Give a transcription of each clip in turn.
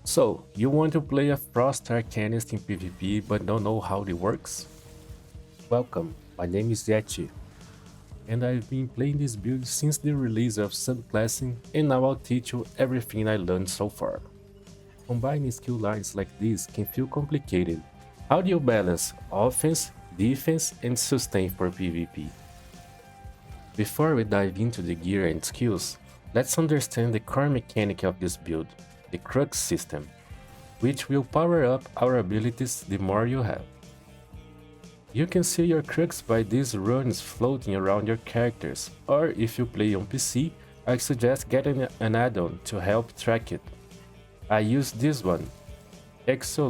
So, you want to play a Frost Arcanist in PvP but don't know how it works? Welcome, my name is Yettichu, and I've been playing this build since the release of subclassing, and now I'll teach you everything I learned so far. Combining skill lines like this can feel complicated. How do you balance offense, defense, and sustain for PvP? Before we dive into the gear and skills, let's understand the core mechanic of this build, the Crux system, which will power up our abilities the more you have. You can see your Crux by these runes floating around your characters, or if you play on PC, I suggest getting an add-on to help track it. I use this one, ESO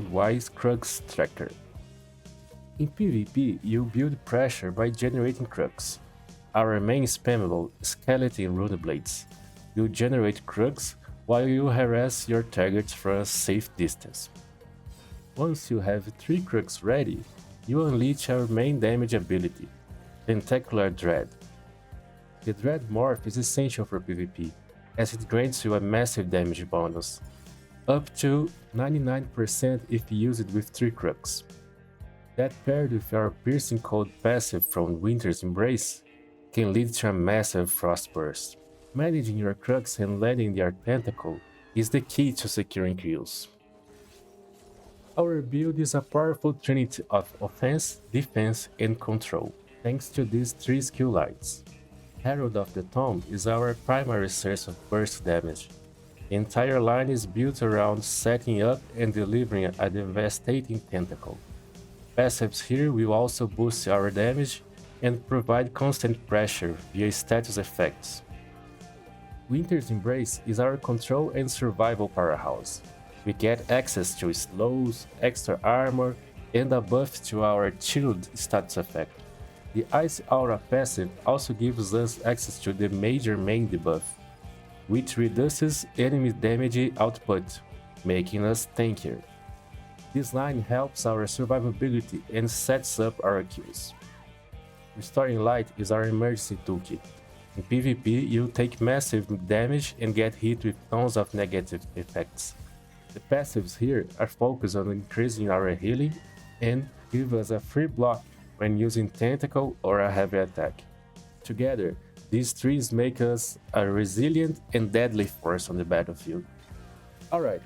Crux Tracker. In PvP, you build pressure by generating Crux. Our main spammable, Skeleton Rune Blades, will generate Crux while you harass your targets from a safe distance. Once you have 3 Crux ready, you unleash our main damage ability, Tentacular Dread. The Dread morph is essential for PvP, as it grants you a massive damage bonus, up to 99% if used with 3 Crux. That paired with our Piercing Cold passive from Winter's Embrace can lead to a massive Frost Burst. Managing your Crux and landing their Tentacle is the key to securing kills. Our build is a powerful trinity of offense, defense, and control, thanks to these 3 skill lines. Herald of the Tomb is our primary source of burst damage. The entire line is built around setting up and delivering a devastating tentacle. Passives here will also boost our damage and provide constant pressure via status effects. Winter's Embrace is our control and survival powerhouse. We get access to slows, extra armor, and a buff to our chilled status effect. The Ice Aura passive also gives us access to the major main debuff, which reduces enemy damage output, making us tankier. This line helps our survivability and sets up our kills. Restoring Light is our emergency toolkit. In PvP, you take massive damage and get hit with tons of negative effects. The passives here are focused on increasing our healing and give us a free block when using Tentacle or a heavy attack. Together, these trees make us a resilient and deadly force on the battlefield. Alright,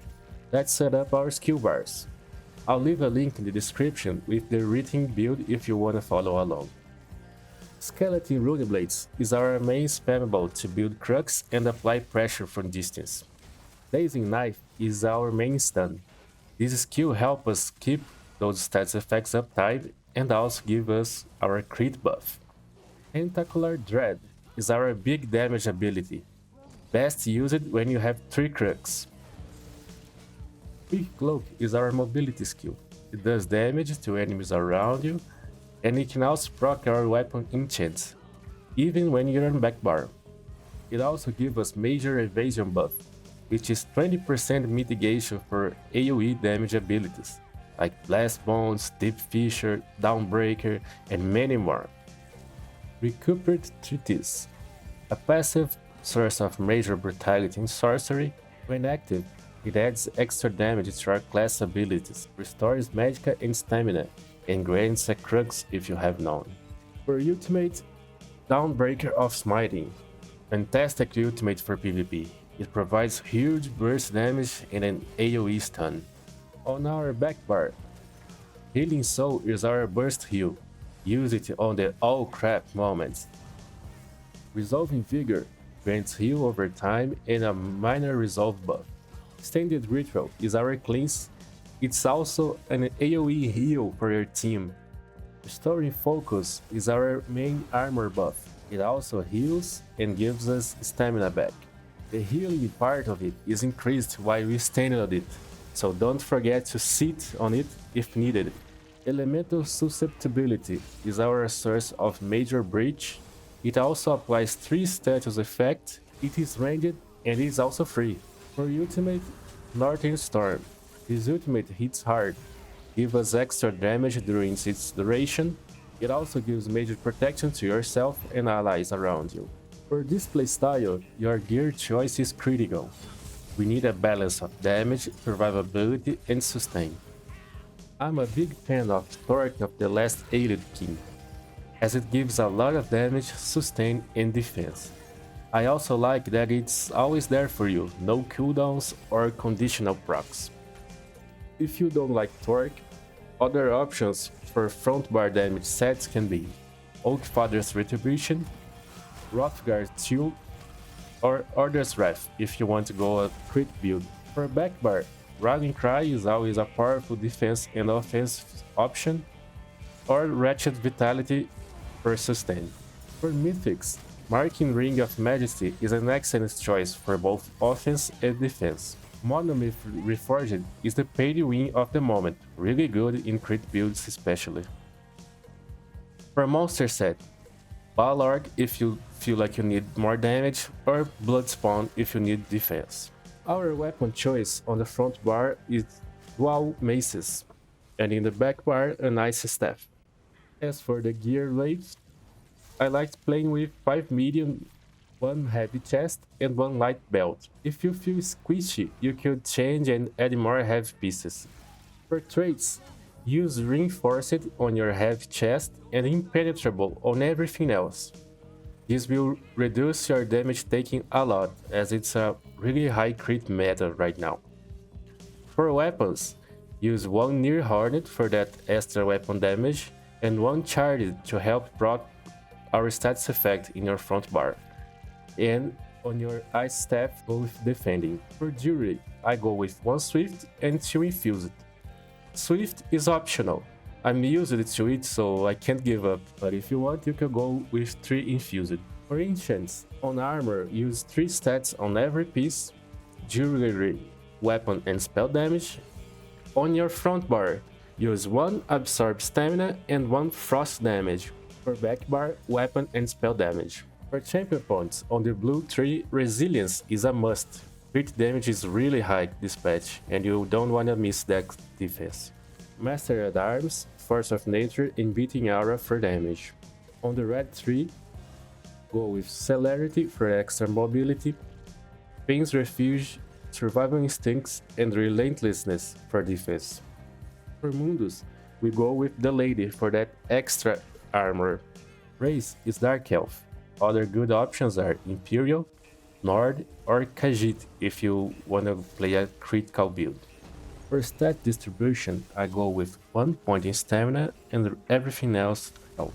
let's set up our skill bars. I'll leave a link in the description with the written build if you wanna follow along. Skeleton Rune Blades is our main spammable to build Crux and apply pressure from distance. Blazing Knife is our main stun. This skill helps us keep those stats effects uptime and also give us our crit buff. Tentacular Dread is our big damage ability, best used when you have 3 Crux. Quick Cloak is our mobility skill. It does damage to enemies around you, and it can also proc our weapon Enchants, even when you're on Backbar. It also gives us major evasion buff, which is 20% mitigation for AoE damage abilities, like Blast Bones, Deep Fissure, Dawnbreaker, and many more. Recuperate Treatise, a passive source of major brutality in sorcery. When active, it adds extra damage to our class abilities, restores magicka and stamina, and grants a Crux if you have none. For ultimate, Dawnbreaker of Smiting, fantastic ultimate for PvP. It provides huge burst damage and an AoE stun. On our Backbar, Healing Soul is our burst heal. Use it on the all crap moments. Resolving Vigor grants heal over time and a minor resolve buff. Standard Ritual is our cleanse. It's also an AoE heal for your team. Restoring Focus is our main armor buff. It also heals and gives us stamina back. The healing part of it is increased while we stand on it, so don't forget to sit on it if needed. Elemental Susceptibility is our source of major breach. It also applies 3 status effects, it is ranged and is also free. For ultimate, Northern Storm. This ultimate hits hard, gives us extra damage during its duration. It also gives major protection to yourself and allies around you. For this playstyle, your gear choice is critical. We need a balance of damage, survivability, and sustain. I'm a big fan of Torc of the Last Alien King, as it gives a lot of damage, sustain, and defense. I also like that it's always there for you, no cooldowns or conditional procs. If you don't like Torc, other options for frontbar damage sets can be Oakfather's Retribution, Hrothgar's Shield, or Order's Wrath if you want to go a crit build. For Backbar, Rallying Cry is always a powerful defense and offense option, or Wretched Vitality for sustain. For Mythics, Marking Ring of Majesty is an excellent choice for both offense and defense. Monomyth Reforged is the pay-to-win of the moment, really good in crit builds especially. For Monster Set, Balrog if you feel like you need more damage, or Bloodspawn if you need defense. Our weapon choice on the front bar is dual maces, and in the back bar an ice staff. As for the gear length, I liked playing with 5 medium, 1 heavy chest, and 1 light belt. If you feel squishy, you could change and add more heavy pieces. For traits, use Reinforced on your heavy chest and Impenetrable on everything else. This will reduce your damage taking a lot, as it's a really high crit meta right now. For weapons, use 1 Near Hornet for that extra weapon damage, and 1 Charged to help proc our stats effect in your front bar. And on your ice staff, go with defending. For Jury, I go with 1 Swift and 2 Infused. Swift is optional. I'm used to it, so I can't give up, but if you want, you can go with 3 Infused. For Enchants, on armor, use 3 stats on every piece, jewelry, weapon and spell damage. On your front bar, use 1 Absorb Stamina and 1 Frost damage. For backbar, weapon and spell damage. For champion points, on the blue tree, Resilience is a must. Crit damage is really high this patch, and you don't wanna miss that defense. Master at Arms, Force of Nature, and Beating Aura for damage. On the red tree, go with Celerity for extra mobility, Pain's Refuge, Survival Instincts, and Relentlessness for defense. For Mundus, we go with the Lady for that extra armor. Race is Dark Elf. Other good options are Imperial, Nord, or Khajiit if you wanna play a critical build. For stat distribution, I go with 1 point in stamina and everything else out.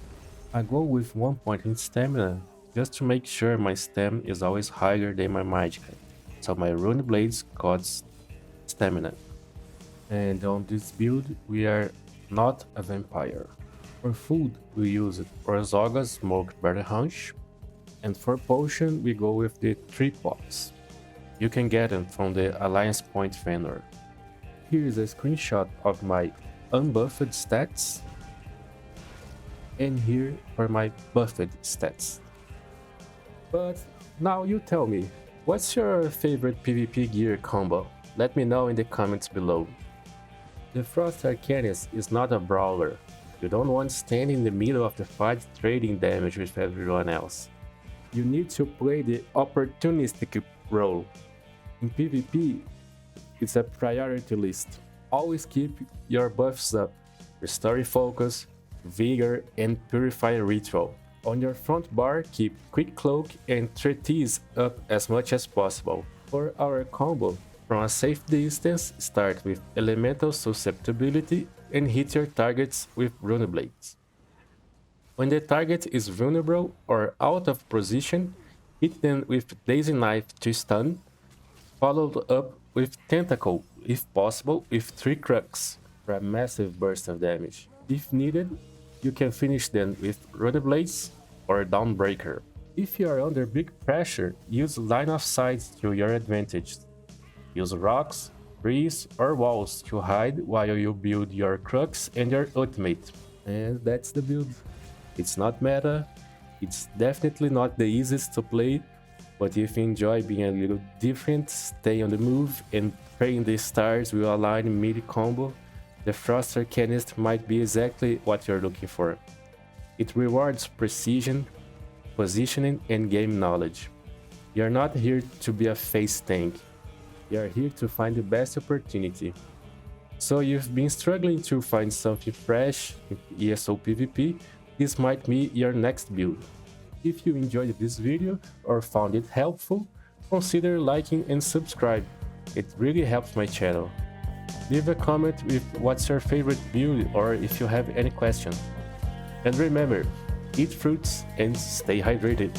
I go with 1 point in stamina just to make sure my stam is always higher than my magicka, so my rune blades cost stamina. And on this build, we are not a vampire. For food, we use Orzoga's Smoked Berry Haunch, and for potion, we go with the 3 pots. You can get them from the Alliance Point vendor. Here is a screenshot of my unbuffed stats, and here are my buffed stats. But now you tell me, what's your favorite PvP gear combo? Let me know in the comments below. The Frost Arcanist is not a brawler. You don't want to stand in the middle of the fight trading damage with everyone else. You need to play the opportunistic role. In PvP, it's a priority list. Always keep your buffs up, Restore Focus, Vigor, and Purify Ritual. On your front bar, keep Quick Cloak and Treatise up as much as possible. For our combo, from a safe distance, start with Elemental Susceptibility and hit your targets with Rune Blades. When the target is vulnerable or out of position, hit them with Daisy Knife to stun, followed up with Tentacle, if possible, with 3 Crux for a massive burst of damage. If needed, you can finish them with Rune Blades or Dawnbreaker. If you are under big pressure, use Line of Sight to your advantage. Use rocks, trees, or walls to hide while you build your Crux and your ultimate. And that's the build. It's not meta, it's definitely not the easiest to play, but if you enjoy being a little different, stay on the move, and praying the stars will align mid combo, the Frost Arcanist might be exactly what you're looking for. It rewards precision, positioning, and game knowledge. You're not here to be a face tank. We are here to find the best opportunity. So you've been struggling to find something fresh in ESO PvP, this might be your next build. If you enjoyed this video or found it helpful, consider liking and subscribe. It really helps my channel. Leave a comment with what's your favorite build or if you have any question. And remember, eat fruits and stay hydrated.